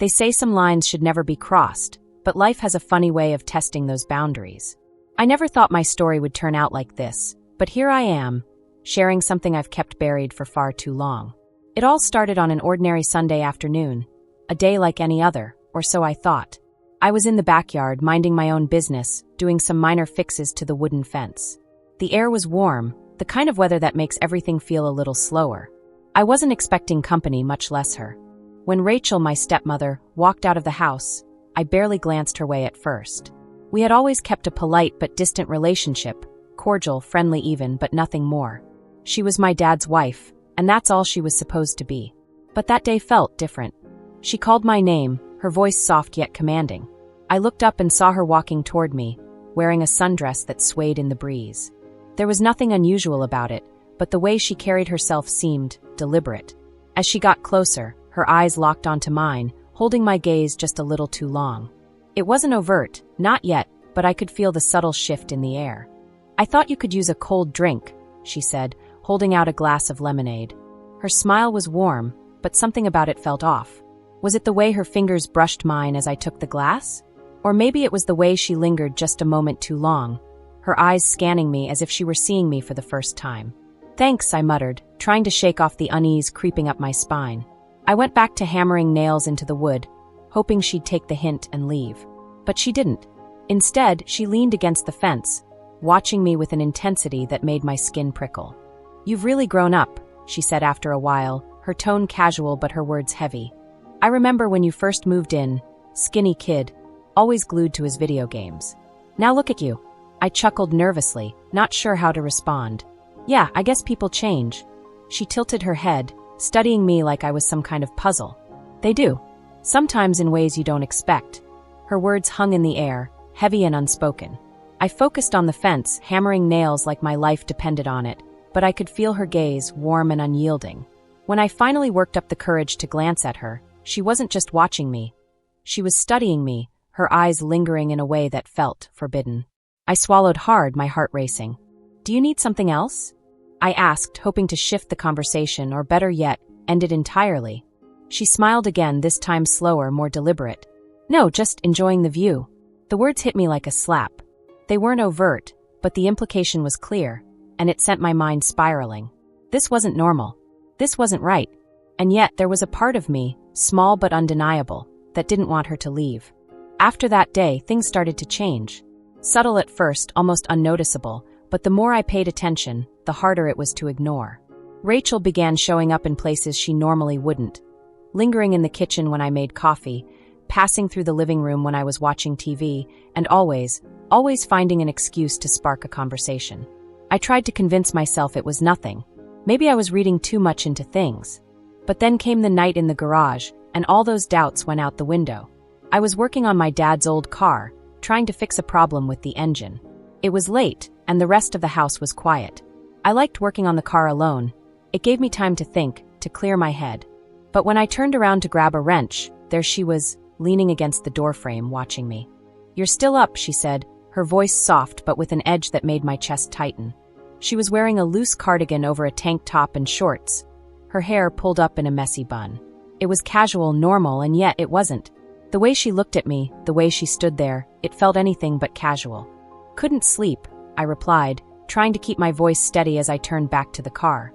They say some lines should never be crossed, but life has a funny way of testing those boundaries. I never thought my story would turn out like this, but here I am, sharing something I've kept buried for far too long. It all started on an ordinary Sunday afternoon, a day like any other, or so I thought. I was in the backyard, minding my own business, doing some minor fixes to the wooden fence. The air was warm, the kind of weather that makes everything feel a little slower. I wasn't expecting company, much less her. When Rachel, my stepmother, walked out of the house, I barely glanced her way at first. We had always kept a polite but distant relationship, cordial, friendly even, but nothing more. She was my dad's wife, and that's all she was supposed to be. But that day felt different. She called my name, her voice soft yet commanding. I looked up and saw her walking toward me, wearing a sundress that swayed in the breeze. There was nothing unusual about it, but the way she carried herself seemed deliberate. As she got closer, her eyes locked onto mine, holding my gaze just a little too long. It wasn't overt, not yet, but I could feel the subtle shift in the air. "I thought you could use a cold drink," she said, holding out a glass of lemonade. Her smile was warm, but something about it felt off. Was it the way her fingers brushed mine as I took the glass? Or maybe it was the way she lingered just a moment too long, her eyes scanning me as if she were seeing me for the first time. "Thanks," I muttered, trying to shake off the unease creeping up my spine. I went back to hammering nails into the wood, hoping she'd take the hint and leave. But she didn't. Instead, she leaned against the fence, watching me with an intensity that made my skin prickle. "You've really grown up," she said after a while, her tone casual but her words heavy. "I remember when you first moved in, skinny kid, always glued to his video games. Now look at you." I chuckled nervously, not sure how to respond. "Yeah, I guess people change." She tilted her head, studying me like I was some kind of puzzle. "They do. Sometimes in ways you don't expect." Her words hung in the air, heavy and unspoken. I focused on the fence, hammering nails like my life depended on it, but I could feel her gaze, warm and unyielding. When I finally worked up the courage to glance at her, she wasn't just watching me. She was studying me, her eyes lingering in a way that felt forbidden. I swallowed hard, my heart racing. "Do you need something else?" I asked, hoping to shift the conversation, or better yet, end it entirely. She smiled again, this time slower, more deliberate. "No, just enjoying the view." The words hit me like a slap. They weren't overt, but the implication was clear, and it sent my mind spiraling. This wasn't normal. This wasn't right. And yet there was a part of me, small but undeniable, that didn't want her to leave. After that day, things started to change. Subtle at first, almost unnoticeable, but the more I paid attention, the harder it was to ignore. Rachel began showing up in places she normally wouldn't. Lingering in the kitchen when I made coffee, passing through the living room when I was watching TV, and always finding an excuse to spark a conversation. I tried to convince myself it was nothing. Maybe I was reading too much into things. But then came the night in the garage, and all those doubts went out the window. I was working on my dad's old car, trying to fix a problem with the engine. It was late, and the rest of the house was quiet. I liked working on the car alone. It gave me time to think, to clear my head. But when I turned around to grab a wrench, there she was, leaning against the doorframe, watching me. "You're still up," she said, her voice soft but with an edge that made my chest tighten. She was wearing a loose cardigan over a tank top and shorts, her hair pulled up in a messy bun. It was casual, normal, and yet it wasn't. The way she looked at me, the way she stood there, it felt anything but casual. "Couldn't sleep," I replied, trying to keep my voice steady as I turned back to the car.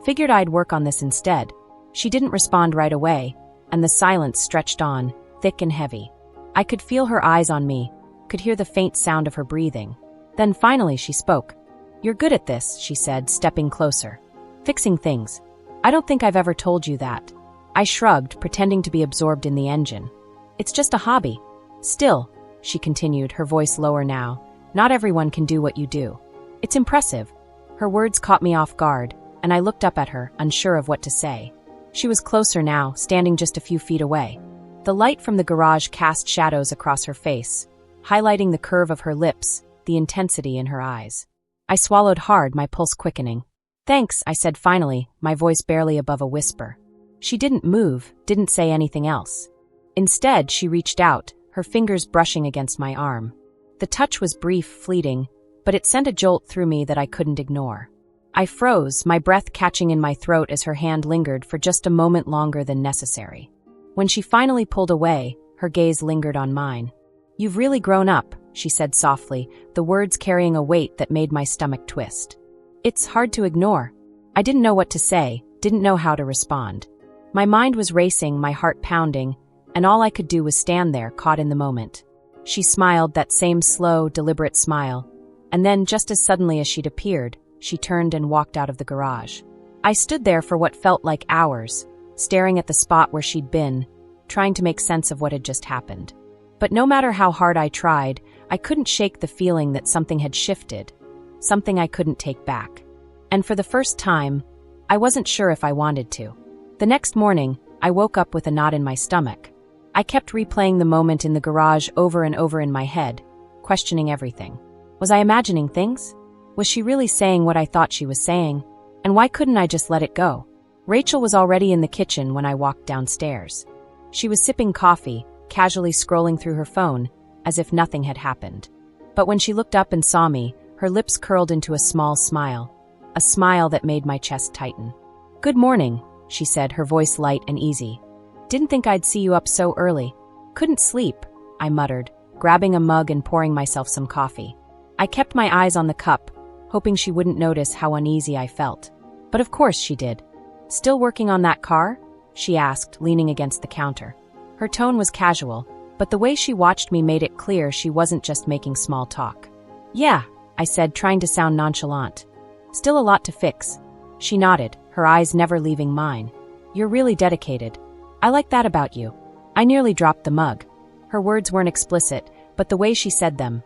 "Figured I'd work on this instead." She didn't respond right away, and the silence stretched on, thick and heavy. I could feel her eyes on me, could hear the faint sound of her breathing. Then finally she spoke. "You're good at this," she said, stepping closer. "Fixing things. I don't think I've ever told you that." I shrugged, pretending to be absorbed in the engine. "It's just a hobby." "Still," she continued, her voice lower now, "not everyone can do what you do. It's impressive." Her words caught me off guard, and I looked up at her, unsure of what to say. She was closer now, standing just a few feet away. The light from the garage cast shadows across her face, highlighting the curve of her lips, the intensity in her eyes. I swallowed hard, my pulse quickening. "Thanks," I said finally, my voice barely above a whisper. She didn't move, didn't say anything else. Instead, she reached out, her fingers brushing against my arm. The touch was brief, fleeting, but it sent a jolt through me that I couldn't ignore. I froze, my breath catching in my throat as her hand lingered for just a moment longer than necessary. When she finally pulled away, her gaze lingered on mine. "You've really grown up," she said softly, the words carrying a weight that made my stomach twist. It's hard to ignore. I didn't know what to say, didn't know how to respond. My mind was racing, my heart pounding, and all I could do was stand there, caught in the moment. She smiled, that same slow, deliberate smile, and then, just as suddenly as she'd appeared, she turned and walked out of the garage. I stood there for what felt like hours, staring at the spot where she'd been, trying to make sense of what had just happened. But no matter how hard I tried, I couldn't shake the feeling that something had shifted, something I couldn't take back. And for the first time, I wasn't sure if I wanted to. The next morning, I woke up with a knot in my stomach. I kept replaying the moment in the garage over and over in my head, questioning everything. Was I imagining things? Was she really saying what I thought she was saying? And why couldn't I just let it go? Rachel was already in the kitchen when I walked downstairs. She was sipping coffee, casually scrolling through her phone, as if nothing had happened. But when she looked up and saw me, her lips curled into a small smile, a smile that made my chest tighten. "Good morning," she said, her voice light and easy. "Didn't think I'd see you up so early." "Couldn't sleep," I muttered, grabbing a mug and pouring myself some coffee. I kept my eyes on the cup, hoping she wouldn't notice how uneasy I felt. But of course she did. "Still working on that car?" she asked, leaning against the counter. Her tone was casual, but the way she watched me made it clear she wasn't just making small talk. "Yeah," I said, trying to sound nonchalant. "Still a lot to fix." She nodded, her eyes never leaving mine. "You're really dedicated. I like that about you." I nearly dropped the mug. Her words weren't explicit, but the way she said them,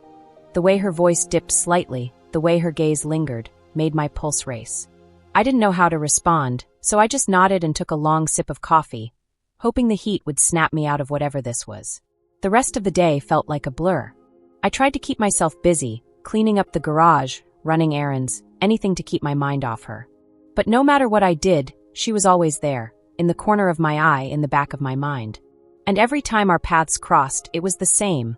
the way her voice dipped slightly, the way her gaze lingered, made my pulse race. I didn't know how to respond, so I just nodded and took a long sip of coffee, hoping the heat would snap me out of whatever this was. The rest of the day felt like a blur. I tried to keep myself busy, cleaning up the garage, running errands, anything to keep my mind off her. But no matter what I did, she was always there, in the corner of my eye, in the back of my mind. And every time our paths crossed, it was the same.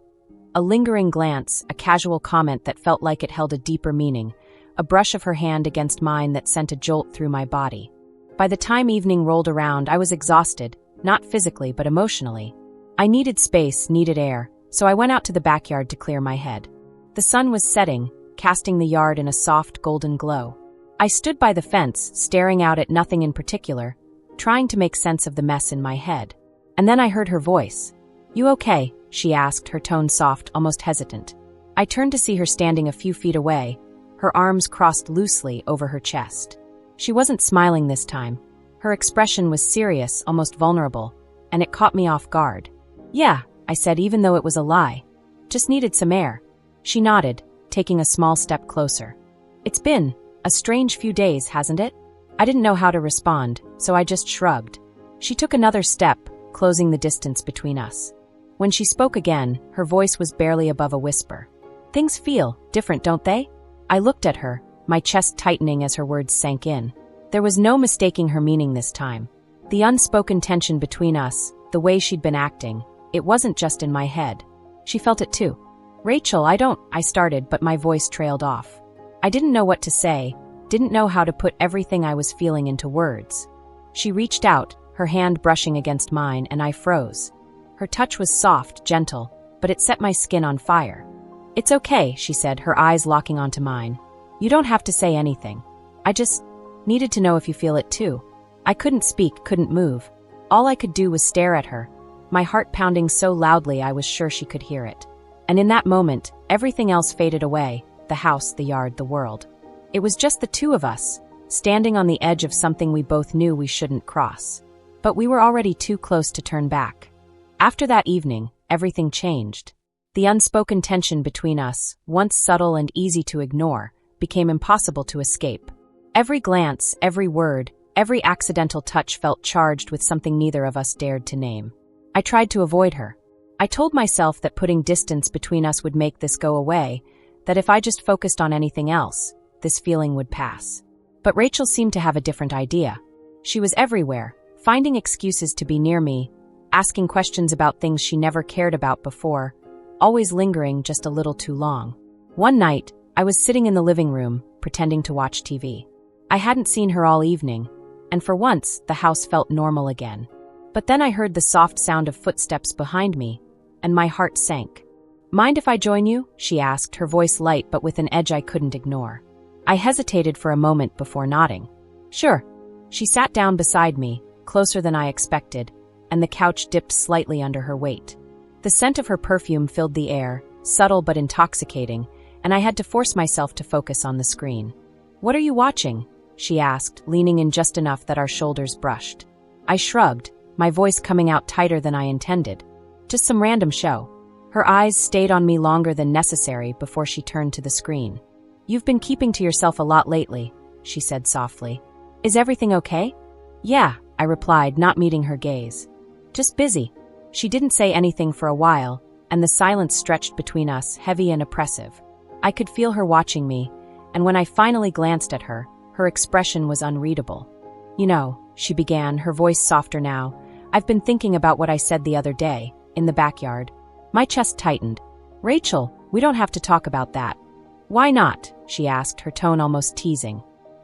A lingering glance, a casual comment that felt like it held a deeper meaning, a brush of her hand against mine that sent a jolt through my body. By the time evening rolled around, I was exhausted, not physically but emotionally. I needed space, needed air, so I went out to the backyard to clear my head. The sun was setting, casting the yard in a soft golden glow. I stood by the fence, staring out at nothing in particular, trying to make sense of the mess in my head. And then I heard her voice. "You okay?" she asked, her tone soft, almost hesitant. I turned to see her standing a few feet away, her arms crossed loosely over her chest. She wasn't smiling this time. Her expression was serious, almost vulnerable, and it caught me off guard. "Yeah," I said, even though it was a lie. "Just needed some air." She nodded, taking a small step closer. "It's been a strange few days, hasn't it?" I didn't know how to respond, so I just shrugged. She took another step, closing the distance between us. When she spoke again, her voice was barely above a whisper. "Things feel different, don't they?" I looked at her, my chest tightening as her words sank in. There was no mistaking her meaning this time. The unspoken tension between us, the way she'd been acting, it wasn't just in my head. She felt it too. "Rachel, I started, but my voice trailed off. I didn't know what to say, didn't know how to put everything I was feeling into words. She reached out, her hand brushing against mine, and I froze. Her touch was soft, gentle, but it set my skin on fire. "It's okay," she said, her eyes locking onto mine. "You don't have to say anything. I just needed to know if you feel it too." I couldn't speak, couldn't move. All I could do was stare at her, my heart pounding so loudly I was sure she could hear it. And in that moment, everything else faded away, the house, the yard, the world. It was just the two of us, standing on the edge of something we both knew we shouldn't cross. But we were already too close to turn back. After that evening, everything changed. The unspoken tension between us, once subtle and easy to ignore, became impossible to escape. Every glance, every word, every accidental touch felt charged with something neither of us dared to name. I tried to avoid her. I told myself that putting distance between us would make this go away, that if I just focused on anything else, this feeling would pass. But Rachel seemed to have a different idea. She was everywhere, finding excuses to be near me, asking questions about things she never cared about before, always lingering just a little too long. One night, I was sitting in the living room, pretending to watch TV. I hadn't seen her all evening, and for once, the house felt normal again. But then I heard the soft sound of footsteps behind me, and my heart sank. "Mind if I join you?" she asked, her voice light but with an edge I couldn't ignore. I hesitated for a moment before nodding. "Sure." She sat down beside me, closer than I expected, and the couch dipped slightly under her weight. The scent of her perfume filled the air, subtle but intoxicating, and I had to force myself to focus on the screen. "What are you watching?" she asked, leaning in just enough that our shoulders brushed. I shrugged, my voice coming out tighter than I intended. "Just some random show." Her eyes stayed on me longer than necessary before she turned to the screen. "You've been keeping to yourself a lot lately," she said softly. "Is everything okay?" "Yeah," I replied, not meeting her gaze. "Just busy." She didn't say anything for a while, and the silence stretched between us, heavy and oppressive. I could feel her watching me, and when I finally glanced at her, her expression was unreadable. "You know," she began, her voice softer now, "I've been thinking about what I said the other day, in the backyard." My chest tightened. "Rachel, we don't have to talk about that." "Why not?" she asked, her tone almost teasing.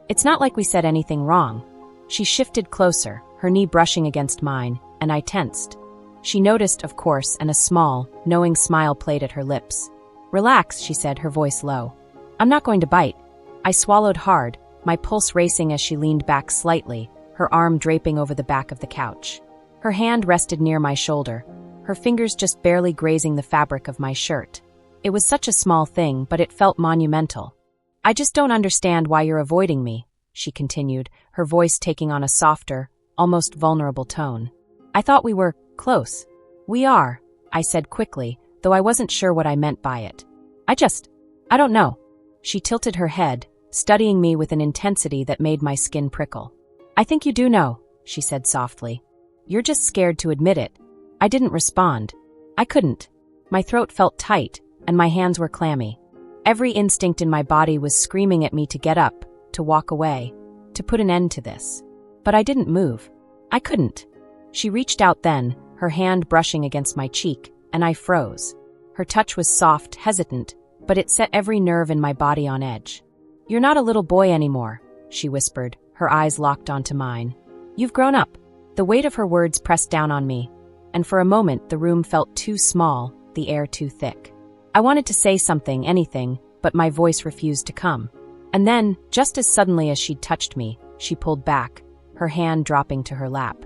"It's not like we said anything wrong." She shifted closer, her knee brushing against mine, and I tensed. She noticed, of course, and a small, knowing smile played at her lips. "Relax," she said, her voice low. "I'm not going to bite." I swallowed hard, my pulse racing as she leaned back slightly, her arm draping over the back of the couch. Her hand rested near my shoulder, her fingers just barely grazing the fabric of my shirt. It was such a small thing, but it felt monumental. "I just don't understand why you're avoiding me," she continued, her voice taking on a softer, almost vulnerable tone. "I thought we were close." "We are," I said quickly, though I wasn't sure what I meant by it. I don't know." She tilted her head, studying me with an intensity that made my skin prickle. "I think you do know," she said softly. "You're just scared to admit it." I didn't respond. I couldn't. My throat felt tight, and my hands were clammy. Every instinct in my body was screaming at me to get up, to walk away, to put an end to this. But I didn't move. I couldn't. She reached out then, her hand brushing against my cheek, and I froze. Her touch was soft, hesitant, but it set every nerve in my body on edge. "You're not a little boy anymore," she whispered, her eyes locked onto mine. "You've grown up." The weight of her words pressed down on me, and for a moment the room felt too small, the air too thick. I wanted to say something, anything, but my voice refused to come. And then, just as suddenly as she'd touched me, she pulled back, her hand dropping to her lap.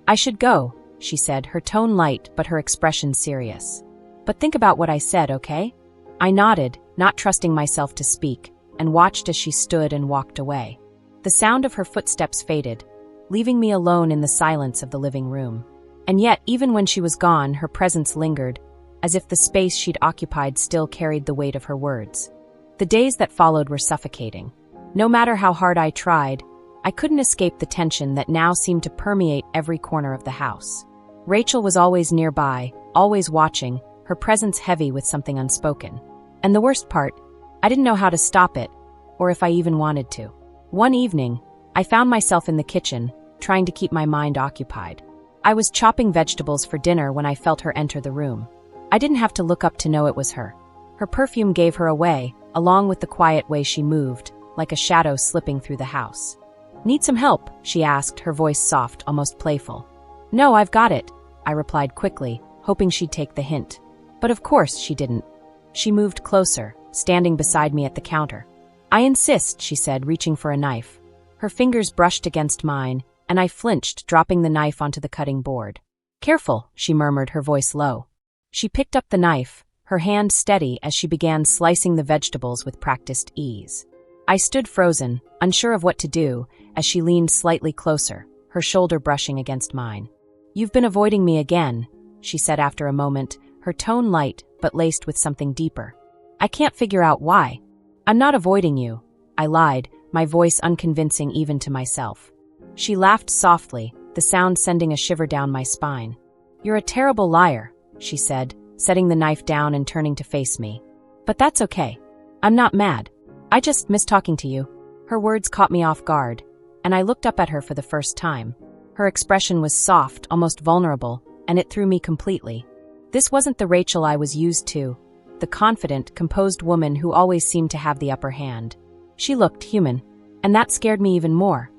"I should go," she said, her tone light but her expression serious. "But think about what I said, okay?" I nodded, not trusting myself to speak, and watched as she stood and walked away. The sound of her footsteps faded, leaving me alone in the silence of the living room. And yet, even when she was gone, her presence lingered, as if the space she'd occupied still carried the weight of her words. The days that followed were suffocating. No matter how hard I tried, I couldn't escape the tension that now seemed to permeate every corner of the house. Rachel was always nearby, always watching, her presence heavy with something unspoken. And the worst part, I didn't know how to stop it, or if I even wanted to. One evening, I found myself in the kitchen, trying to keep my mind occupied. I was chopping vegetables for dinner when I felt her enter the room. I didn't have to look up to know it was her. Her perfume gave her away, along with the quiet way she moved, like a shadow slipping through the house. "Need some help?" she asked, her voice soft, almost playful. "No, I've got it," I replied quickly, hoping she'd take the hint. But of course she didn't. She moved closer, standing beside me at the counter. "I insist," she said, reaching for a knife. Her fingers brushed against mine, and I flinched, dropping the knife onto the cutting board. "Careful," she murmured, her voice low. She picked up the knife, her hand steady as she began slicing the vegetables with practiced ease. I stood frozen, unsure of what to do, as she leaned slightly closer, her shoulder brushing against mine. "You've been avoiding me again," she said after a moment, her tone light but laced with something deeper. "I can't figure out why." "I'm not avoiding you," I lied, my voice unconvincing even to myself. She laughed softly, the sound sending a shiver down my spine. "You're a terrible liar," she said, setting the knife down and turning to face me. "But that's okay. I'm not mad. I just miss talking to you." Her words caught me off guard, and I looked up at her for the first time. Her expression was soft, almost vulnerable, and it threw me completely. This wasn't the Rachel I was used to, the confident, composed woman who always seemed to have the upper hand. She looked human, and that scared me even more.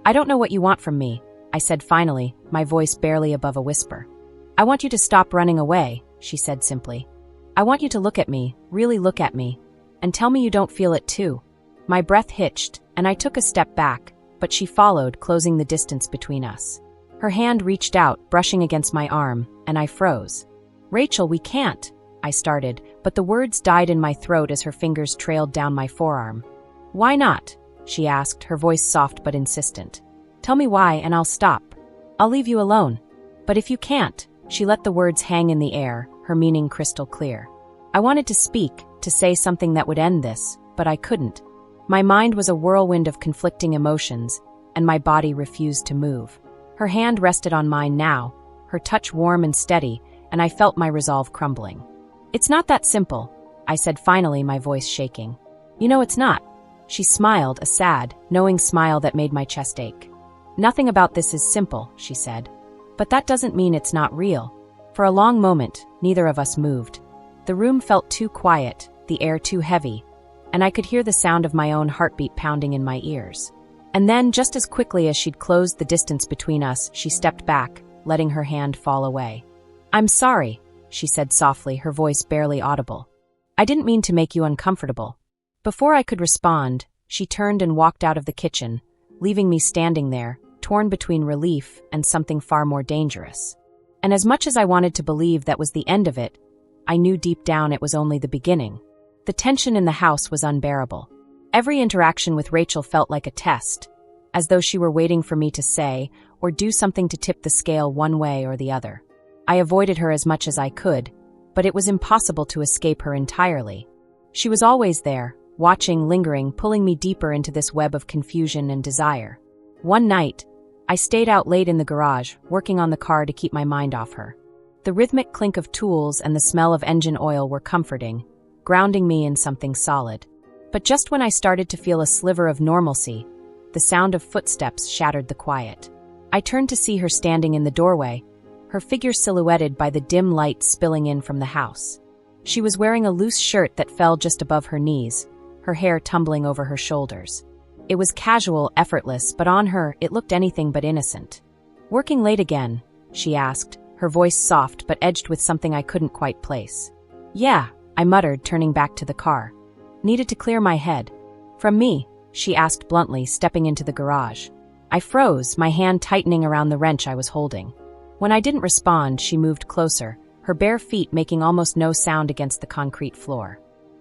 "I don't know what you want from me," I said finally, my voice barely above a whisper. I want you to stop running away, she said simply. I want you to look at me, really look at me, and tell me you don't feel it too. My breath hitched, and I took a step back, but she followed, closing the distance between us. Her hand reached out, brushing against my arm, and I froze. Rachel, we can't, I started, but the words died in my throat as her fingers trailed down my forearm. Why not? She asked, her voice soft but insistent. Tell me why and I'll stop. I'll leave you alone. But if you can't, she let the words hang in the air, her meaning crystal clear. I wanted to speak, to say something that would end this, but I couldn't. My mind was a whirlwind of conflicting emotions, and my body refused to move. Her hand rested on mine now, her touch warm and steady, and I felt my resolve crumbling. It's not that simple, I said finally, my voice shaking. You know it's not. She smiled, a sad, knowing smile that made my chest ache. Nothing about this is simple, she said. But that doesn't mean it's not real. For a long moment, neither of us moved. The room felt too quiet, the air too heavy, and I could hear the sound of my own heartbeat pounding in my ears. And then, just as quickly as she'd closed the distance between us, she stepped back, letting her hand fall away. I'm sorry, she said softly, her voice barely audible. I didn't mean to make you uncomfortable. Before I could respond, she turned and walked out of the kitchen, leaving me standing there, torn between relief and something far more dangerous. And as much as I wanted to believe that was the end of it, I knew deep down it was only the beginning. The tension in the house was unbearable. Every interaction with Rachel felt like a test, as though she were waiting for me to say or do something to tip the scale one way or the other. I avoided her as much as I could, but it was impossible to escape her entirely. She was always there, watching, lingering, pulling me deeper into this web of confusion and desire. One night, I stayed out late in the garage, working on the car to keep my mind off her. The rhythmic clink of tools and the smell of engine oil were comforting, grounding me in something solid. But just when I started to feel a sliver of normalcy, the sound of footsteps shattered the quiet. I turned to see her standing in the doorway, her figure silhouetted by the dim light spilling in from the house. She was wearing a loose shirt that fell just above her knees, her hair tumbling over her shoulders. It was casual, effortless, but on her it looked anything but innocent. Working late again? She asked, her voice soft but edged with something I couldn't quite place. Yeah, I muttered, turning back to the car. Needed to clear my head. From me? She asked bluntly, stepping into the garage. I froze, my hand tightening around the wrench I was holding. When I didn't respond, she moved closer, her bare feet making almost no sound against the concrete floor.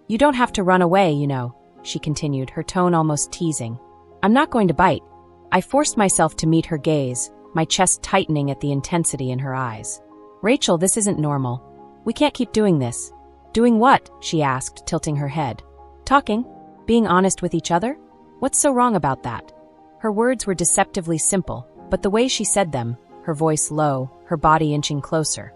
You don't have to run away, you know, she continued, her tone almost teasing. I'm not going to bite. I forced myself to meet her gaze, my chest tightening at the intensity in her eyes. Rachel, this isn't normal. We can't keep doing this. Doing what? She asked, tilting her head. Talking? Being honest with each other? What's so wrong about that? Her words were deceptively simple, but the way she said them, her voice low, her body inching closer,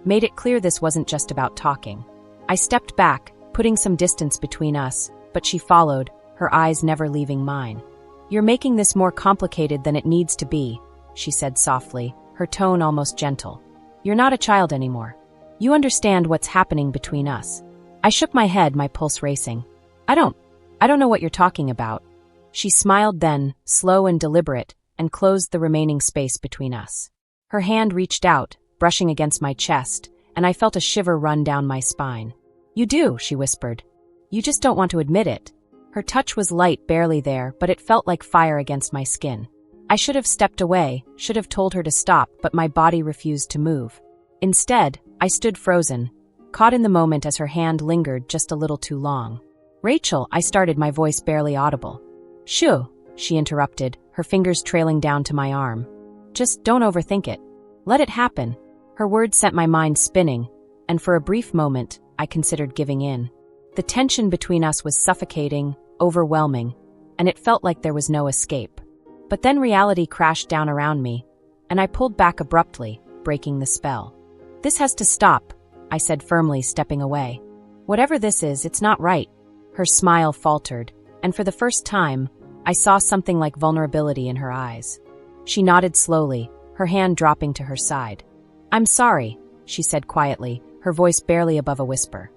made it clear this wasn't just about talking. I stepped back, putting some distance between us, but she followed, her eyes never leaving mine. You're making this more complicated than it needs to be, she said softly, her tone almost gentle. You're not a child anymore. You understand what's happening between us. I shook my head, my pulse racing. I don't know what you're talking about. She smiled then, slow and deliberate, and closed the remaining space between us. Her hand reached out, brushing against my chest, and I felt a shiver run down my spine. You do, she whispered. You just don't want to admit it. Her touch was light, barely there, but it felt like fire against my skin. I should have stepped away, should have told her to stop, but my body refused to move. Instead, I stood frozen, caught in the moment as her hand lingered just a little too long. Rachel, I started, my voice barely audible. Shoo, she interrupted, her fingers trailing down to my arm. Just don't overthink it. Let it happen. Her words sent my mind spinning, and for a brief moment, I considered giving in. The tension between us was suffocating, overwhelming, and it felt like there was no escape. But then reality crashed down around me, and I pulled back abruptly, breaking the spell. This has to stop, I said firmly, stepping away. Whatever this is, it's not right. Her smile faltered, and for the first time, I saw something like vulnerability in her eyes. She nodded slowly, her hand dropping to her side. I'm sorry, she said quietly, her voice barely above a whisper.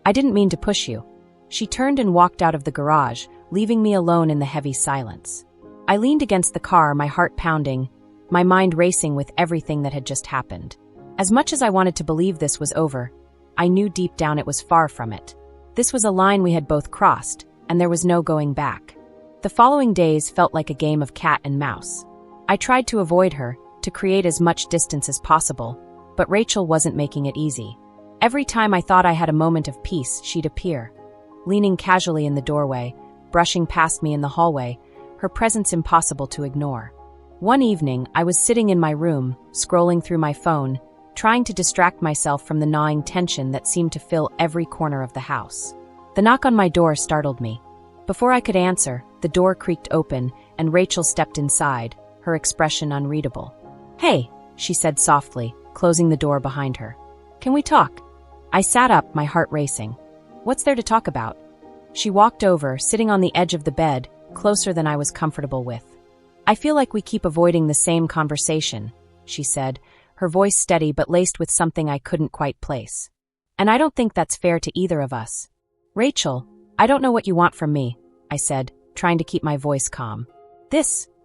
I didn't mean to push you. She turned and walked out of the garage, leaving me alone in the heavy silence. I leaned against the car, my heart pounding, my mind racing with everything that had just happened. As much as I wanted to believe this was over, I knew deep down it was far from it. This was a line we had both crossed, and there was no going back. The following days felt like a game of cat and mouse. I tried to avoid her, to create as much distance as possible, but Rachel wasn't making it easy. Every time I thought I had a moment of peace, she'd appear, leaning casually in the doorway, brushing past me in the hallway, her presence impossible to ignore. One evening, I was sitting in my room, scrolling through my phone, trying to distract myself from the gnawing tension that seemed to fill every corner of the house. The knock on my door startled me. Before I could answer, the door creaked open, and Rachel stepped inside, her expression unreadable. "Hey," she said softly, closing the door behind her. "Can we talk?" I sat up, my heart racing. "What's there to talk about?" She walked over, sitting on the edge of the bed, closer than I was comfortable with. "I feel like we keep avoiding the same conversation," she said, her voice steady but laced with something I couldn't quite place. "And I don't think that's fair to either of us." "Rachel, I don't know what you want from me," I said, trying to keep my voice calm.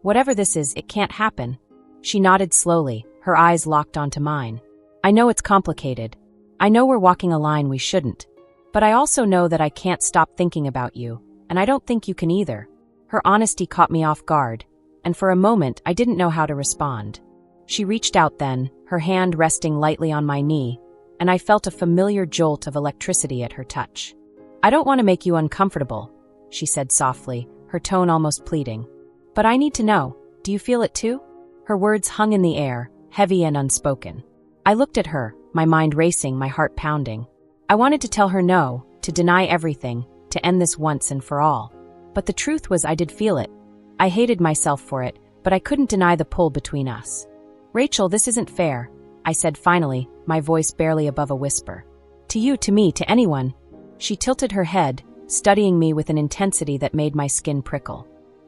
Whatever this is, it can't happen." She nodded slowly, her eyes locked onto mine. "I know it's complicated. I know we're walking a line we shouldn't. But I also know that I can't stop thinking about you, and I don't think you can either." Her honesty caught me off guard, and for a moment I didn't know how to respond. She reached out then, her hand resting lightly on my knee, and I felt a familiar jolt of electricity at her touch. "I don't want to make you uncomfortable," she said softly, her tone almost pleading. "But I need to know, do you feel it too?" Her words hung in the air, heavy and unspoken. I looked at her, my mind racing, my heart pounding. I wanted to tell her no, to deny everything, to end this once and for all. But the truth was I did feel it. I hated myself for it, but I couldn't deny the pull between us. "Rachel, this isn't fair," I said finally, my voice barely above a whisper. "To you, to me, to anyone." She tilted her head, studying me with an intensity that made my skin prickle.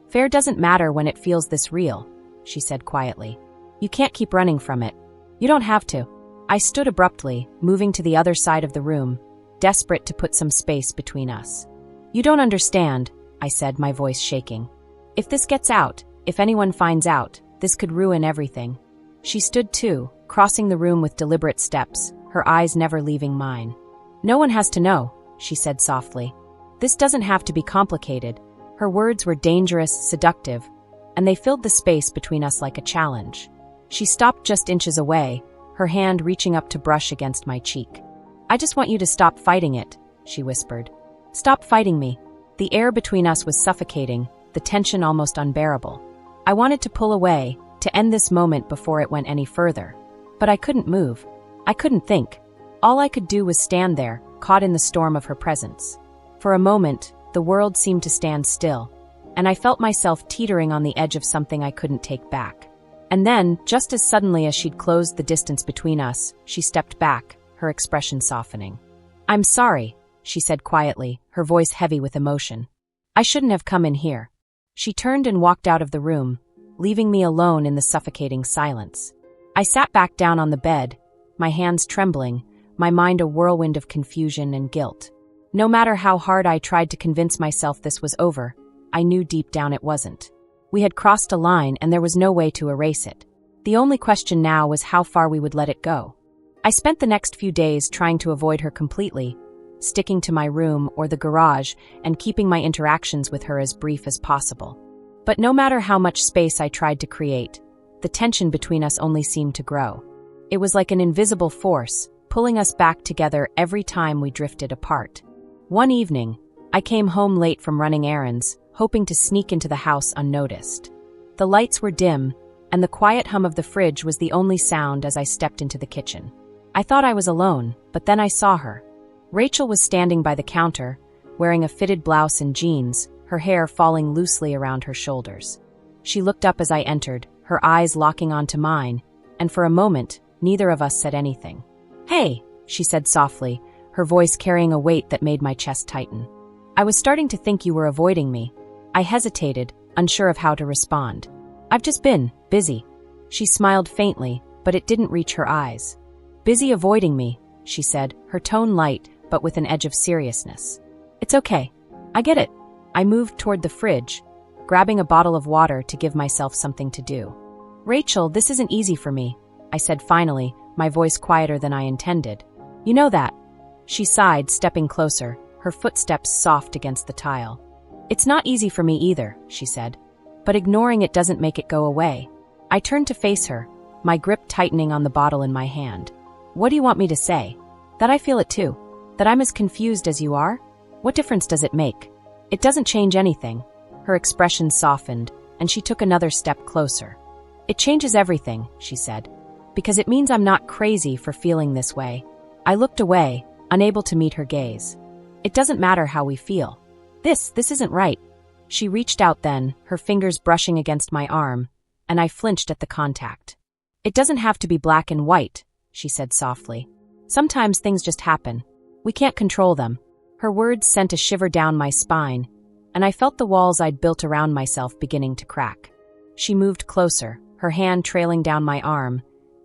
"Fair doesn't matter when it feels this real," she said quietly. "You can't keep running from it. You don't have to." I stood abruptly, moving to the other side of the room, desperate to put some space between us. "You don't understand," I said, my voice shaking. "If this gets out, if anyone finds out, this could ruin everything." She stood too, crossing the room with deliberate steps, her eyes never leaving mine. "No one has to know," she said softly. "This doesn't have to be complicated." Her words were dangerous, seductive, and they filled the space between us like a challenge. She stopped just inches away, her hand reaching up to brush against my cheek. "I just want you to stop fighting it," she whispered. "Stop fighting me." The air between us was suffocating, the tension almost unbearable. I wanted to pull away, to end this moment before it went any further. But I couldn't move. I couldn't think. All I could do was stand there, caught in the storm of her presence. For a moment, the world seemed to stand still, and I felt myself teetering on the edge of something I couldn't take back. And then, just as suddenly as she'd closed the distance between us, she stepped back, her expression softening. "I'm sorry," she said quietly, her voice heavy with emotion. "I shouldn't have come in here." She turned and walked out of the room, leaving me alone in the suffocating silence. I sat back down on the bed, my hands trembling, my mind a whirlwind of confusion and guilt. No matter how hard I tried to convince myself this was over, I knew deep down it wasn't. We had crossed a line and there was no way to erase it. The only question now was how far we would let it go. I spent the next few days trying to avoid her completely, sticking to my room or the garage and keeping my interactions with her as brief as possible. But no matter how much space I tried to create, the tension between us only seemed to grow. It was like an invisible force, pulling us back together every time we drifted apart. One evening, I came home late from running errands, hoping to sneak into the house unnoticed. The lights were dim, and the quiet hum of the fridge was the only sound as I stepped into the kitchen. I thought I was alone, but then I saw her. Rachel was standing by the counter, wearing a fitted blouse and jeans, her hair falling loosely around her shoulders. She looked up as I entered, her eyes locking onto mine, and for a moment, neither of us said anything. "Hey," she said softly, her voice carrying a weight that made my chest tighten. "I was starting to think you were avoiding me." I hesitated, unsure of how to respond. "I've just been busy." She smiled faintly, but it didn't reach her eyes. "Busy avoiding me," she said, her tone light, but with an edge of seriousness. "It's okay. I get it." I moved toward the fridge, grabbing a bottle of water to give myself something to do. Rachel, this isn't easy for me, I said finally, my voice quieter than I intended. You know that. She sighed, stepping closer, her footsteps soft against the tile. It's not easy for me either, she said. But ignoring it doesn't make it go away. I turned to face her, my grip tightening on the bottle in my hand. What do you want me to say? That I feel it too? That I'm as confused as you are? What difference does it make? It doesn't change anything. Her expression softened, and she took another step closer. It changes everything, she said. Because it means I'm not crazy for feeling this way. I looked away, unable to meet her gaze. It doesn't matter how we feel. This isn't right. She reached out then, her fingers brushing against my arm, and I flinched at the contact. It doesn't have to be black and white, she said softly. Sometimes things just happen. We can't control them. Her words sent a shiver down my spine, and I felt the walls I'd built around myself beginning to crack. She moved closer, her hand trailing down my arm,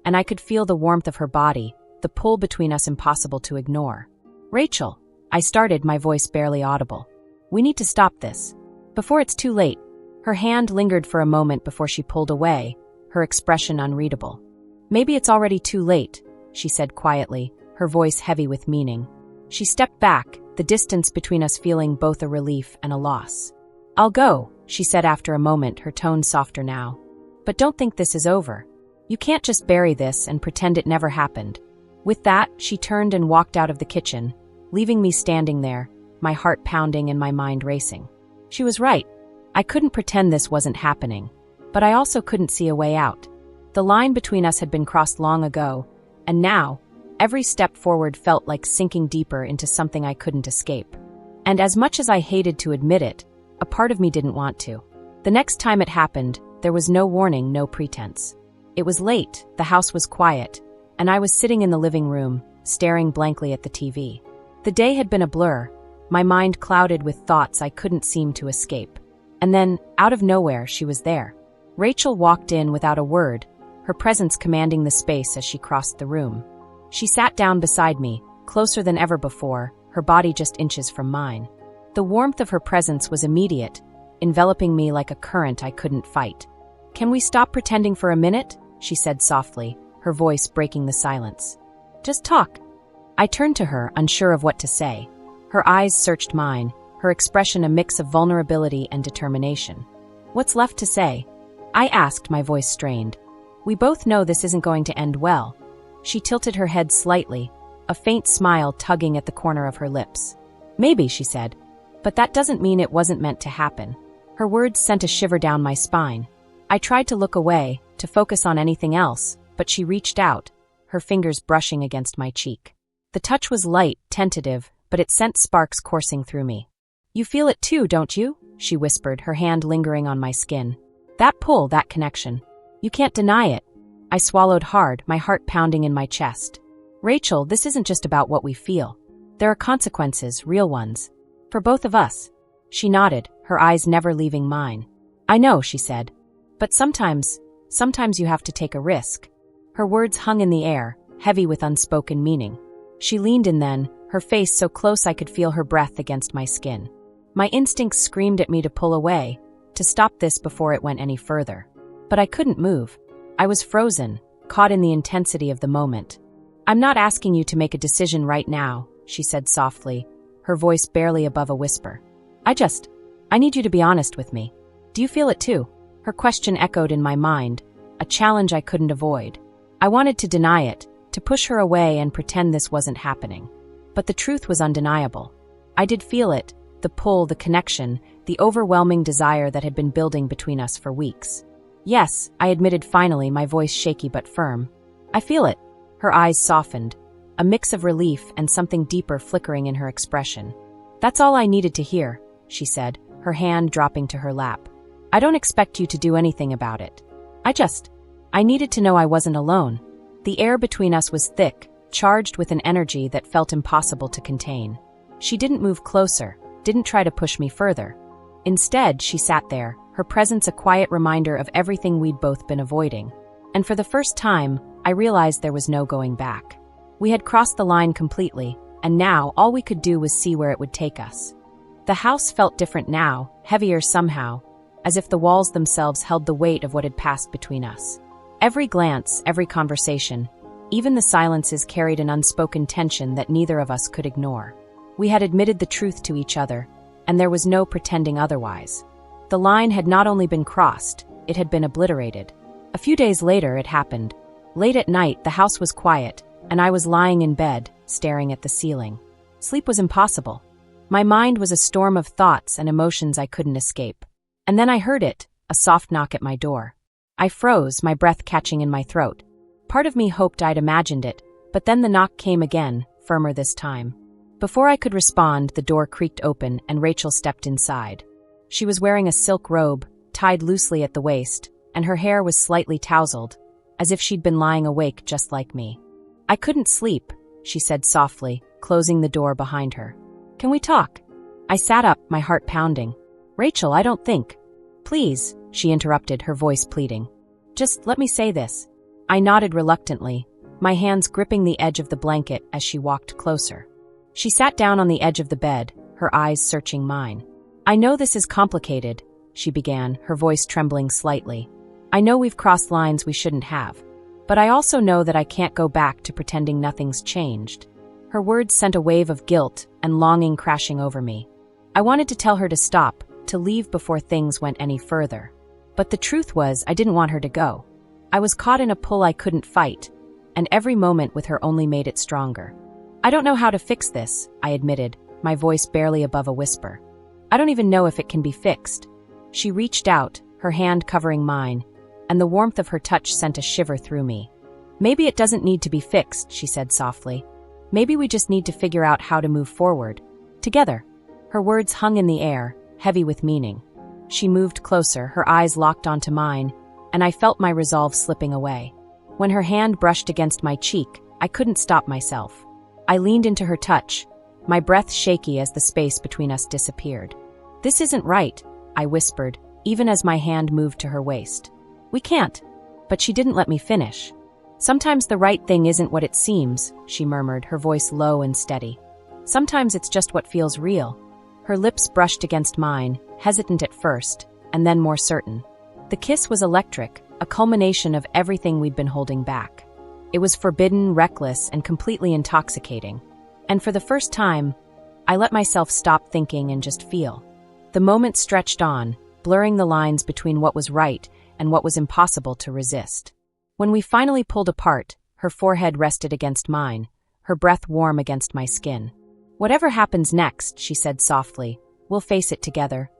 and I could feel the warmth of her body, the pull between us impossible to ignore. Rachel, I started, my voice barely audible. We need to stop this. Before it's too late. Her hand lingered for a moment before she pulled away, her expression unreadable. Maybe it's already too late, she said quietly, her voice heavy with meaning. She stepped back, the distance between us feeling both a relief and a loss. I'll go, she said after a moment, her tone softer now. But don't think this is over. You can't just bury this and pretend it never happened. With that, she turned and walked out of the kitchen, leaving me standing there, my heart pounding and my mind racing. She was right. I couldn't pretend this wasn't happening, but I also couldn't see a way out. The line between us had been crossed long ago, and now, every step forward felt like sinking deeper into something I couldn't escape. And as much as I hated to admit it, a part of me didn't want to. The next time it happened, there was no warning, no pretense. It was late, the house was quiet, and I was sitting in the living room, staring blankly at the TV. The day had been a blur, my mind clouded with thoughts I couldn't seem to escape. And then, out of nowhere, she was there. Rachel walked in without a word, her presence commanding the space as she crossed the room. She sat down beside me, closer than ever before, her body just inches from mine. The warmth of her presence was immediate, enveloping me like a current I couldn't fight. "Can we stop pretending for a minute?" she said softly, her voice breaking the silence. "Just talk." I turned to her, unsure of what to say. Her eyes searched mine, her expression a mix of vulnerability and determination. "What's left to say?" I asked, my voice strained. "We both know this isn't going to end well." She tilted her head slightly, a faint smile tugging at the corner of her lips. "Maybe," she said, "but that doesn't mean it wasn't meant to happen." Her words sent a shiver down my spine. I tried to look away, to focus on anything else, but she reached out, her fingers brushing against my cheek. The touch was light, tentative, but it sent sparks coursing through me. "You feel it too, don't you?" she whispered, her hand lingering on my skin. "That pull, that connection. You can't deny it." I swallowed hard, my heart pounding in my chest. "Rachel, this isn't just about what we feel. There are consequences, real ones. For both of us." She nodded, her eyes never leaving mine. "I know," she said. "But sometimes you have to take a risk." Her words hung in the air, heavy with unspoken meaning. She leaned in then, her face so close I could feel her breath against my skin. My instincts screamed at me to pull away, to stop this before it went any further. But I couldn't move. I was frozen, caught in the intensity of the moment. "I'm not asking you to make a decision right now," she said softly, her voice barely above a whisper. I need you to be honest with me. Do you feel it too?" Her question echoed in my mind, a challenge I couldn't avoid. I wanted to deny it, to push her away and pretend this wasn't happening. But the truth was undeniable. I did feel it, the pull, the connection, the overwhelming desire that had been building between us for weeks. "Yes," I admitted finally, my voice shaky but firm. "I feel it." Her eyes softened, a mix of relief and something deeper flickering in her expression. "That's all I needed to hear," she said, her hand dropping to her lap. "I don't expect you to do anything about it. I needed to know I wasn't alone." The air between us was thick, charged with an energy that felt impossible to contain. She didn't move closer, didn't try to push me further. Instead, she sat there, her presence a quiet reminder of everything we'd both been avoiding. And for the first time, I realized there was no going back. We had crossed the line completely, and now all we could do was see where it would take us. The house felt different now, heavier somehow, as if the walls themselves held the weight of what had passed between us. Every glance, every conversation, even the silences carried an unspoken tension that neither of us could ignore. We had admitted the truth to each other, and there was no pretending otherwise. The line had not only been crossed, it had been obliterated. A few days later, it happened. Late at night, the house was quiet, and I was lying in bed, staring at the ceiling. Sleep was impossible. My mind was a storm of thoughts and emotions I couldn't escape. And then I heard it, a soft knock at my door. I froze, my breath catching in my throat. Part of me hoped I'd imagined it, but then the knock came again, firmer this time. Before I could respond, the door creaked open and Rachel stepped inside. She was wearing a silk robe, tied loosely at the waist, and her hair was slightly tousled, as if she'd been lying awake just like me. "I couldn't sleep," she said softly, closing the door behind her. "Can we talk?" I sat up, my heart pounding. "Rachel, I don't think." "Please," she interrupted, her voice pleading. "Just let me say this." I nodded reluctantly, my hands gripping the edge of the blanket as she walked closer. She sat down on the edge of the bed, her eyes searching mine. "I know this is complicated," she began, her voice trembling slightly. "I know we've crossed lines we shouldn't have. But I also know that I can't go back to pretending nothing's changed." Her words sent a wave of guilt and longing crashing over me. I wanted to tell her to stop, to leave before things went any further. But the truth was, I didn't want her to go. I was caught in a pull I couldn't fight, and every moment with her only made it stronger. "I don't know how to fix this," I admitted, my voice barely above a whisper. "I don't even know if it can be fixed." She reached out, her hand covering mine, and the warmth of her touch sent a shiver through me. "Maybe it doesn't need to be fixed," she said softly. "Maybe we just need to figure out how to move forward. Together." Her words hung in the air, heavy with meaning. She moved closer, her eyes locked onto mine, and I felt my resolve slipping away. When her hand brushed against my cheek, I couldn't stop myself. I leaned into her touch, my breath shaky as the space between us disappeared. "This isn't right," I whispered, even as my hand moved to her waist. "We can't." But she didn't let me finish. "Sometimes the right thing isn't what it seems," she murmured, her voice low and steady. "Sometimes it's just what feels real." Her lips brushed against mine, hesitant at first, and then more certain. The kiss was electric, a culmination of everything we'd been holding back. It was forbidden, reckless, and completely intoxicating. And for the first time, I let myself stop thinking and just feel. The moment stretched on, blurring the lines between what was right and what was impossible to resist. When we finally pulled apart, her forehead rested against mine, her breath warm against my skin. "Whatever happens next," she said softly, "we'll face it together."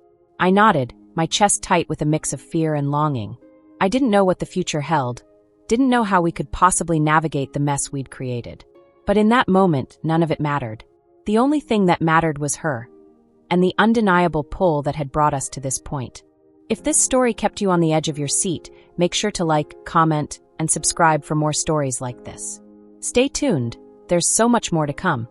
I nodded, my chest tight with a mix of fear and longing. I didn't know what the future held, didn't know how we could possibly navigate the mess we'd created. But in that moment, none of it mattered. The only thing that mattered was her, and the undeniable pull that had brought us to this point. If this story kept you on the edge of your seat, make sure to like, comment, and subscribe for more stories like this. Stay tuned, there's so much more to come.